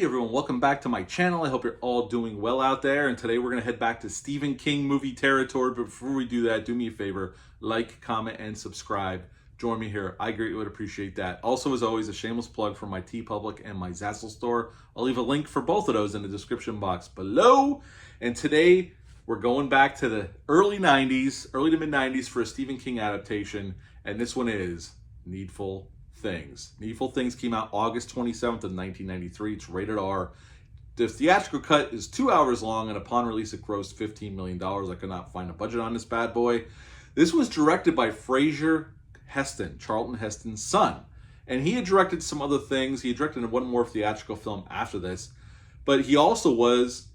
Hey everyone, welcome back to my channel. I hope you're all doing well out there. And today we're going to head back to Stephen King movie territory. But before we do that, do me a favor, like, comment, and subscribe. Join me here. I greatly would appreciate that. Also, as always, a shameless plug for my TeePublic and my Zazzle store. I'll leave a link for both of those in the description box below. And today we're going back to the early to mid 90s for a Stephen King adaptation. And this one is Needful Things. Needful Things came out August 27th of 1993. It's rated R. The theatrical cut is 2 hours long, and upon release it grossed $15 million. I could not find a budget on this bad boy. This was directed by Fraser Heston, Charlton Heston's son. And he had directed some other things. He had directed one more theatrical film after this. But he also was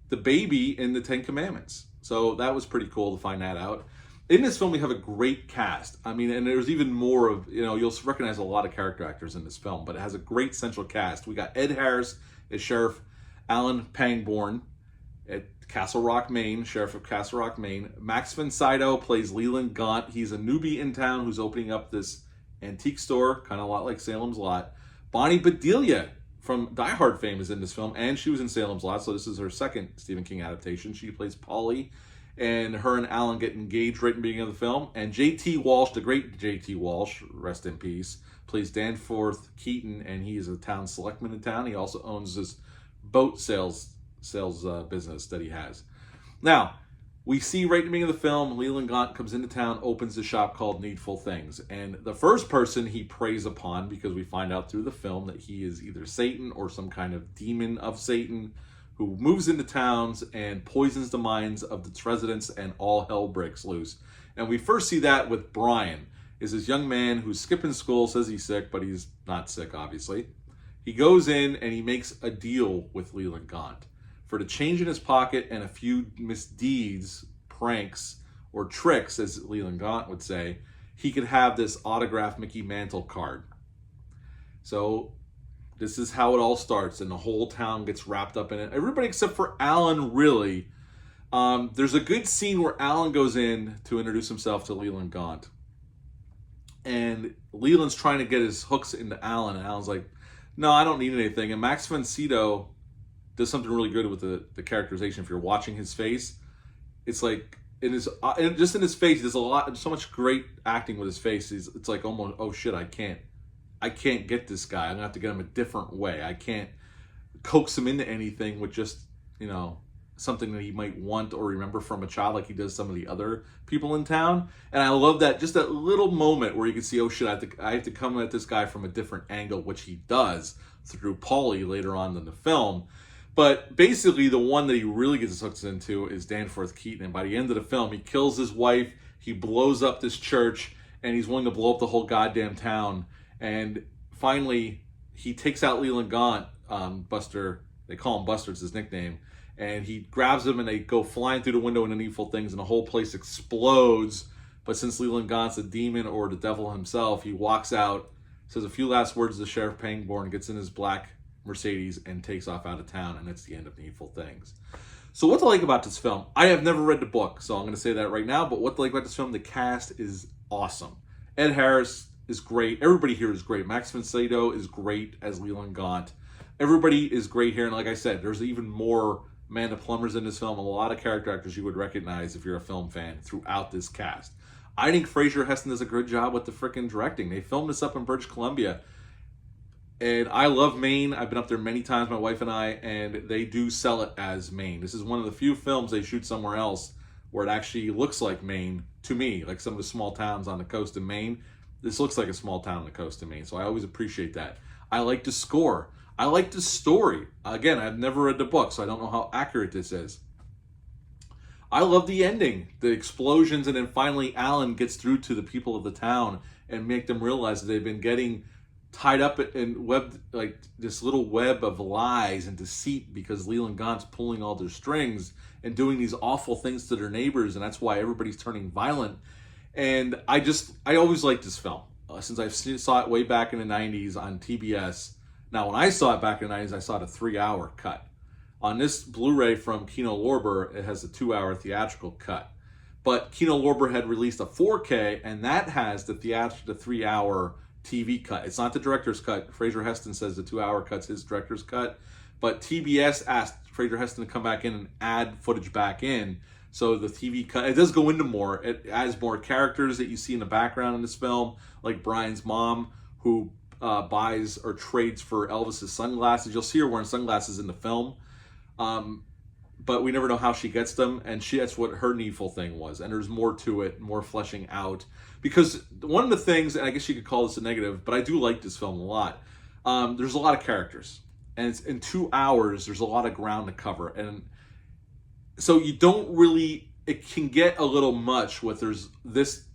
the baby in the Ten Commandments. So that was pretty cool to find that out. In this film, we have a great cast. I mean, and there's even more of, you'll recognize a lot of character actors in this film, but it has a great central cast. We got Ed Harris as Sheriff Alan Pangborn at Castle Rock, Maine, Sheriff of Castle Rock, Maine. Max von Sydow plays Leland Gaunt. He's a newbie in town who's opening up this antique store, kind of a lot like Salem's Lot. Bonnie Bedelia from Die Hard fame is in this film, and she was in Salem's Lot, so this is her second Stephen King adaptation. She plays Polly. And her and Alan get engaged right in the beginning of the film. And J.T. Walsh, the great J.T. Walsh, rest in peace, plays Danforth Keaton, and he is a town selectman in town. He also owns this boat sales business that he has. Now, we see right in the beginning of the film, Leland Gaunt comes into town, opens a shop called Needful Things. And the first person he preys upon, because we find out through the film that he is either Satan or some kind of demon of Satan, who moves into towns and poisons the minds of its residents, and all hell breaks loose. And we first see that with Brian, is this young man who's skipping school, says he's sick, but he's not sick, obviously. He goes in and he makes a deal with Leland Gaunt for the change in his pocket and a few misdeeds, pranks, or tricks, as Leland Gaunt would say, he could have this autographed Mickey Mantle card. So this is how it all starts, and the whole town gets wrapped up in it. Everybody except for Alan, really. There's a good scene where Alan goes in to introduce himself to Leland Gaunt. And Leland's trying to get his hooks into Alan, and Alan's like, no, I don't need anything. And Max von Sydow does something really good with the characterization. If you're watching his face, it's like, just in his face, there's so much great acting with his face. It's like almost, oh shit, I can't get this guy. I'm gonna have to get him a different way. I can't coax him into anything with just, something that he might want or remember from a child like he does some of the other people in town. And I love that, just that little moment where you can see, oh shit, I have to come at this guy from a different angle, which he does through Polly later on in the film. But basically the one that he really gets his hooks into is Danforth Keaton. And by the end of the film, he kills his wife, he blows up this church, and he's willing to blow up the whole goddamn town. And finally, he takes out Leland Gaunt, Buster. They call him Buster, it's his nickname. And he grabs him, and they go flying through the window into Needful Things, and the whole place explodes. But since Leland Gaunt's a demon or the devil himself, he walks out, says a few last words to Sheriff Pangborn, gets in his black Mercedes, and takes off out of town. And that's the end of Needful Things. So what to like about this film? I have never read the book, so I'm going to say that right now. But what to like about this film? The cast is awesome. Ed Harris is great. Everybody here is great. Max von Sydow is great as Leland Gaunt. Everybody is great here. And like I said, there's even more Amanda Plumbers in this film. A lot of character actors you would recognize if you're a film fan throughout this cast. I think Fraser Heston does a good job with the freaking directing. They filmed this up in British Columbia. And I love Maine. I've been up there many times, my wife and I, and they do sell it as Maine. This is one of the few films they shoot somewhere else where it actually looks like Maine to me, like some of the small towns on the coast of Maine. This looks like a small town on the coast of Maine, so I always appreciate that. I like the score. I like the story. Again, I've never read the book, so I don't know how accurate this is. I love the ending, the explosions, and then finally Alan gets through to the people of the town and make them realize that they've been getting tied up in like this little web of lies and deceit because Leland Gaunt's pulling all their strings and doing these awful things to their neighbors, and that's why everybody's turning violent. And I always liked this film. Since I saw it way back in the 90s on TBS. Now, when I saw it back in the 90s, I saw the 3-hour cut. On this Blu-ray from Kino Lorber, it has a 2-hour theatrical cut. But Kino Lorber had released a 4K, and that has the 3-hour TV cut. It's not the director's cut. Fraser Heston says the 2-hour cut's his director's cut. but TBS asked Fraser Heston to come back in and add footage back in. So the TV cut, it does go into more. It adds more characters that you see in the background in this film, like Brian's mom, who buys or trades for Elvis's sunglasses. You'll see her wearing sunglasses in the film, but we never know how she gets them, and that's what her Needful thing was. And there's more to it, more fleshing out. Because one of the things, and I guess you could call this a negative, but I do like this film a lot, there's a lot of characters. And it's in 2 hours, there's a lot of ground to cover. And so you don't really, it can get a little much with there's this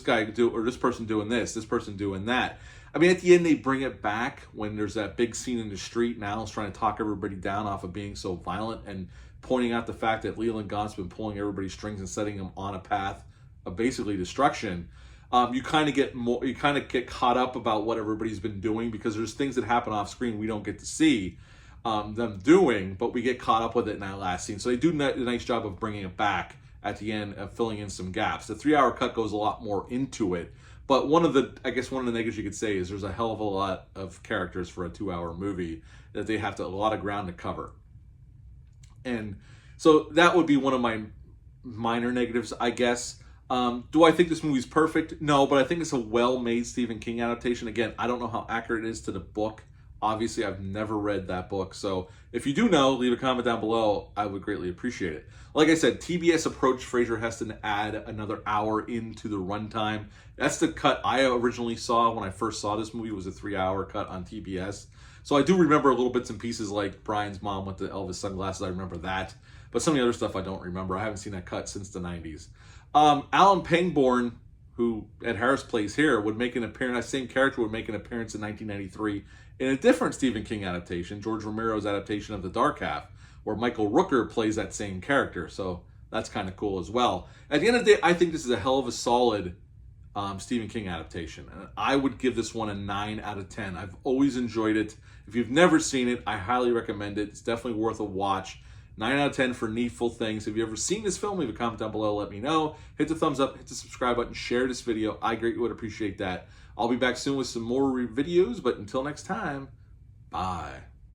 guy or this person doing this person doing that. I mean, at the end, they bring it back when there's that big scene in the street. Now it's trying to talk everybody down off of being so violent and pointing out the fact that Leland Gaunt's been pulling everybody's strings and setting them on a path of basically destruction. You kind of get caught up about what everybody's been doing, because there's things that happen off screen we don't get to see them doing, but we get caught up with it in that last scene. So they do a nice job of bringing it back at the end, of filling in some gaps. The 3-hour cut goes a lot more into it, but one of the negatives you could say is there's a hell of a lot of characters for a 2-hour movie that they have a lot of ground to cover. And so that would be one of my minor negatives, I guess. Do I think this movie's perfect? No, but I think it's a well-made Stephen King adaptation. Again, I don't know how accurate it is to the book. Obviously, I've never read that book. So if you do know, leave a comment down below. I would greatly appreciate it. Like I said, TBS approached Fraser Heston to add another hour into the runtime. That's the cut I originally saw when I first saw this movie, was a 3-hour cut on TBS. So I do remember little bits and pieces like Brian's mom with the Elvis sunglasses. I remember that. But some of the other stuff I don't remember. I haven't seen that cut since the 90s. Alan Pangborn, who Ed Harris plays here, would make an appearance. That same character would make an appearance in 1993 in a different Stephen King adaptation, George Romero's adaptation of The Dark Half, where Michael Rooker plays that same character. So that's kind of cool as well. At the end of the day, I think this is a hell of a solid Stephen King adaptation. And I would give this one a 9 out of 10. I've always enjoyed it. If you've never seen it, I highly recommend it. It's definitely worth a watch. 9 out of 10 for Needful Things. If you've ever seen this film, leave a comment down below, let me know. Hit the thumbs up, hit the subscribe button, share this video. I greatly would appreciate that. I'll be back soon with some more videos, but until next time, bye.